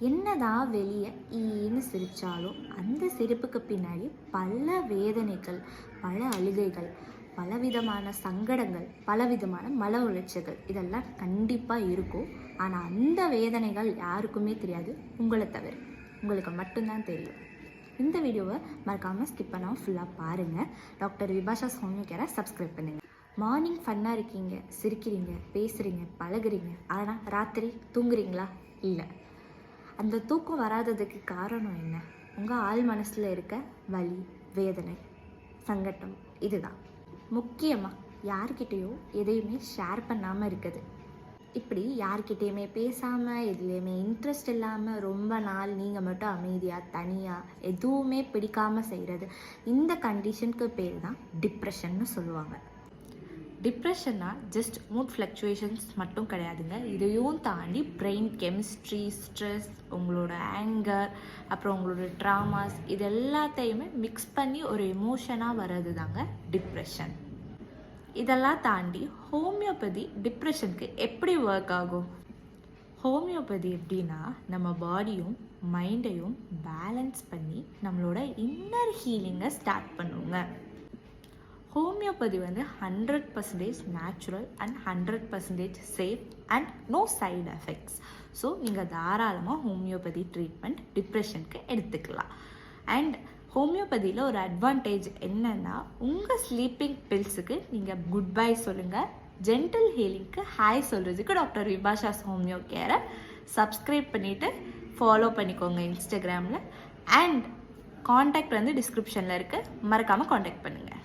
என்னதான் வெளியே ஈன்னு சிரித்தாலும் அந்த சிரிப்புக்கு பின்னாடி பல வேதனைகள், பல அழுகைகள், பலவிதமான சங்கடங்கள், பலவிதமான மன உளைச்சல்கள் இதெல்லாம் கண்டிப்பாக இருக்கும். ஆனால் அந்த வேதனைகள் யாருக்குமே தெரியாது, உங்களை தவிர. உங்களுக்கு மட்டும்தான் தெரியும். இந்த வீடியோவை மறக்காமல் ஸ்கிப் பண்ணாமல் ஃபுல்லாக பாருங்கள். டாக்டர் விபாஷா ஹோமியோ கேரை சப்ஸ்கிரைப் பண்ணுங்கள். மார்னிங் ஃபன்னாக இருக்கீங்க, சிரிக்கிறீங்க, பேசுகிறீங்க, பழகுறீங்க. ஆனால் ராத்திரி தூங்குறீங்களா? இல்லை. அந்த தூக்கம் வராததுக்கு காரணம் என்ன? உங்கள் ஆள் மனசில் இருக்க வலி, வேதனை, சங்கடம் இதுதான். முக்கியமாக யார்கிட்டேயோ எதையுமே ஷேர் பண்ணாமல் இருக்குது. இப்படி யார்கிட்டேயுமே பேசாமல், எதுலேயுமே இன்ட்ரெஸ்ட் இல்லாமல் ரொம்ப நாள் நீங்கள் மட்டும் அமைதியாக தனியாக எதுவுமே பிடிக்காமல் செய்கிறது, இந்த கண்டிஷனுக்கு பேர் தான் டிப்ரெஷன்னு சொல்லுவாங்க. டிப்ரெஷன்னா ஜஸ்ட் மூட் ஃப்ளக்சுவேஷன்ஸ் மட்டும் கிடையாதுங்க. இதையும் தாண்டி பிரெயின் கெமிஸ்ட்ரி, ஸ்ட்ரெஸ், உங்களோட ஆங்கர், அப்புறம் உங்களோட ட்ராமாஸ் இது எல்லாத்தையுமே மிக்ஸ் பண்ணி ஒரு எமோஷனாக வர்றது தாங்க டிப்ரெஷன். இதெல்லாம் தாண்டி ஹோமியோபதி டிப்ரெஷனுக்கு எப்படி ஒர்க் ஆகும்? ஹோமியோபதி எப்படின்னா நம்ம பாடியும் மைண்டையும் பேலன்ஸ் பண்ணி நம்மளோட இன்னர் ஹீலிங்கை ஸ்டார்ட் பண்ணுவோங்க. Homeopathy 100% natural and 100% safe and no side effects. So நீங்கள் தாராளமாக ஹோமியோபதி ட்ரீட்மெண்ட் டிப்ரெஷனுக்கு எடுத்துக்கலாம். அண்ட் ஹோமியோபதியில் ஒரு அட்வான்டேஜ் என்னென்னா, உங்கள் ஸ்லீப்பிங் பில்ஸுக்கு நீங்கள் குட் பை சொல்லுங்கள், ஜென்டல் ஹீலிங்க்கு ஹாய் சொல்கிறதுக்கு டாக்டர் விபாஷாஸ் ஹோமியோ கேரை சப்ஸ்கிரைப் பண்ணிவிட்டு ஃபாலோ பண்ணிக்கோங்க இன்ஸ்டாகிராமில். அண்ட் காண்டாக்ட் டிஸ்கிரிப்ஷனில் இருக்குது, மறக்காமல் காண்டாக்ட் பண்ணுங்கள்.